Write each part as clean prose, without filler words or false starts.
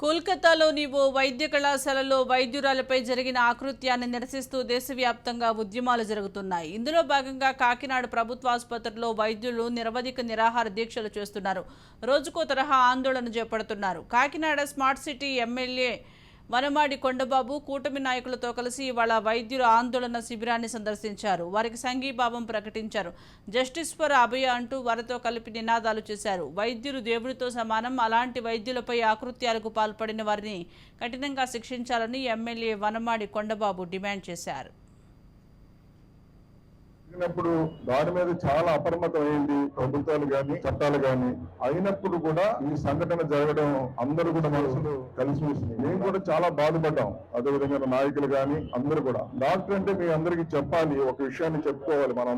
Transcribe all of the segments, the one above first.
కోల్కతాలోని ఓ వైద్య కళాశాలలో వైద్యురాలపై జరిగిన ఆకృత్యాన్ని నిరసిస్తూ దేశవ్యాప్తంగా ఉద్యమాలు జరుగుతున్నాయి. ఇందులో భాగంగా కాకినాడ ప్రభుత్వ ఆసుపత్రిలో వైద్యులు నిరవధిక నిరాహార దీక్షలు చేస్తున్నారు. రోజుకో తరహా ఆందోళన చేపడుతున్నారు. Kakinada smart city MLA Vanamadi Kondababu కూటమి నాయకులతో కలిసి ఇవాళ వైద్యుల ఆందోళన శిబిరాన్ని సందర్శించారు. వారికి సంఘీభావం ప్రకటించారు. జస్టిస్ ఫర్ అభయ అంటూ వారితో కలిపి నినాదాలు చేశారు. వైద్యులు దేవుడితో సమానం, అలాంటి వైద్యులపై ఆకృత్యాలకు పాల్పడిన వారిని కఠినంగా శిక్షించాలని ఎమ్మెల్యే వనమాడి కొండబాబు డిమాండ్ చేశారు. దాని మీద చాలా అప్రమత్తం అయింది ప్రభుత్వాలు గాని చట్టాలు గాని. అయినప్పుడు కూడా ఈ సంఘటన జరగడం అందరూ కూడా మనసులు కలిసివేసింది. మేము కూడా చాలా బాధపడ్డాం. అదేవిధంగా నాయకులు గాని అందరూ కూడా. డాక్టర్ అంటే మీ అందరికి చెప్పాలి, ఒక విషయాన్ని చెప్పుకోవాలి. మన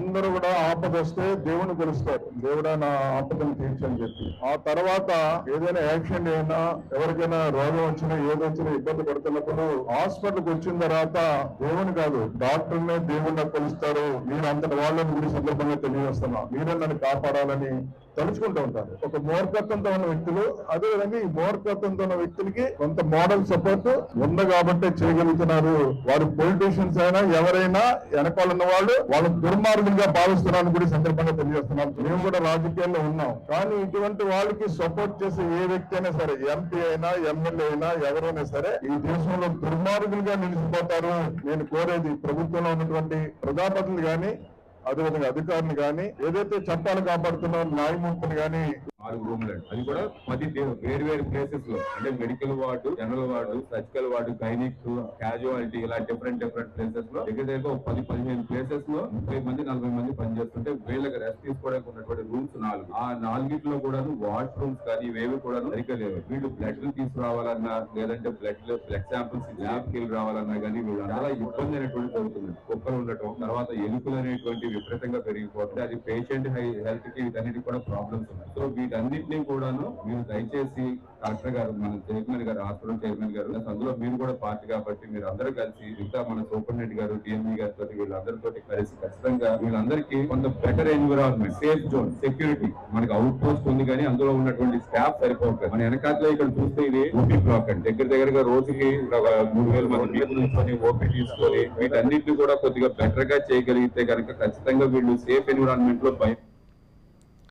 అందరూ కూడా ఆపద వస్తే దేవుని కొలుస్తారు. దేవుడా నా ఆపదను తీర్చని చెప్పి. ఆ తర్వాత ఏదైనా యాక్సిడెంట్ అయినా ఎవరికైనా రోగం వచ్చినా ఏదొచ్చినా ఇబ్బంది పడుతున్నప్పుడు హాస్పిటల్కి వచ్చిన తర్వాత దేవుని కాదు డాక్టర్నే దేవుడిని కొలుస్తారు. మీరు అంతటి వాళ్ళని గుడి సందర్భంగా తెలియజేస్తున్నా. మీరే నన్ను కాపాడాలని తలుచుకుంటూ ఉంటారు. ఒక మూర్ఖత్వంతో ఉన్న వ్యక్తులు, అదేవిధంగా ఈ మూర్ఖత్వంతో ఉన్న వ్యక్తులకి కొంత మోడల్ సపోర్ట్ ఉంది కాబట్టి చేయగలుగుతున్నారు. వారు పొలిటీషియన్స్ అయినా ఎవరైనా వెనకాలన్న వాళ్ళు వాళ్ళ దుర్మార్గులుగా భావిస్తున్నారని కూడా సందర్భంగా తెలియజేస్తున్నాం. మేము కూడా రాజకీయాల్లో ఉన్నాం, కానీ ఇటువంటి వాళ్ళకి సపోర్ట్ చేసే ఏ వ్యక్తి అయినా సరే, ఎంపీ అయినా ఎమ్మెల్యే అయినా ఎవరైనా సరే ఈ దేశంలో దుర్మార్గులుగా నిలిచిపోతారు. నేను కోరేది ప్రభుత్వంలో ఉన్నటువంటి ప్రజాప్రతినిధులు గాని, అదేవిధంగా అధికారులు గాని, ఏదైతే చట్టాలు కాపాడుతున్న న్యాయమూర్తులు గాని. 6 రూమ్లు అది కూడా 10 వేరు ప్లేసెస్ లో, అంటే medical ward, general ward, surgical ward, gynaec, casualty, ఇలా డిఫరెంట్ ప్లేసెస్ లో దగ్గర 10-15 ప్లేసెస్ లో 30 మంది 40 మంది పనిచేస్తుంటే వీళ్ళకి రెస్ట్ తీసుకోవడానికి ఉన్నటువంటి రూమ్స్ 4. ఆ 4 కూడా వాష్ రూమ్స్ కానీ ఇవేవి కూడా సరిగ్గా లేవు. వీళ్ళు బ్లడ్ తీసుకురావాలన్నా, లేదంటే బ్లడ్ శాంపిల్స్ ల్యాబ్కి రావాలన్నా కానీ వీళ్ళు చాలా ఇబ్బంది అనేటువంటి జరుగుతుంది. కుక్కలు ఉండటం, తర్వాత ఎలుకలు అనేటువంటి విపరీతంగా పెరిగిపోతుంది. అది పేషెంట్ హెల్త్ కి వీటన్నిటికి కూడా ప్రాబ్లమ్స్ ఉన్నాయి. సో వీటన్నిటినీ కూడాను మీరు దయచేసి కలెక్టర్ గారు, మన చైర్మన్ గారు, హాస్పిటల్ చైర్మన్ గారు, అందులో మీరు కూడా పార్టీ కాబట్టి మీరు అందరూ కలిసి ఇంకా మన సూపరింటెండెంట్ గారు, డిఎంఈ గారితో వీళ్ళందరితో కలిసి ఖచ్చితంగా వీళ్ళందరికీ కొంత better environment, safe zone, security. మనకి అవుట్ పోస్ట్ ఉంది కానీ అందులో ఉన్నటువంటి స్టాఫ్ సరిపోతుంది. మన వెనకాతలో ఇక్కడ చూస్తే ఇది ఓపీ బ్లాక్ అండి. దగ్గరగా రోజుకి 3000 మంది people నుంచి ఓపీ తీసుకొని వీటన్నిటిని కూడా కొద్దిగా బెటర్ గా చేయగలిగితే కనుక ఖచ్చితంగా వీళ్ళు సేఫ్ ఎన్విరాన్మెంట్ లో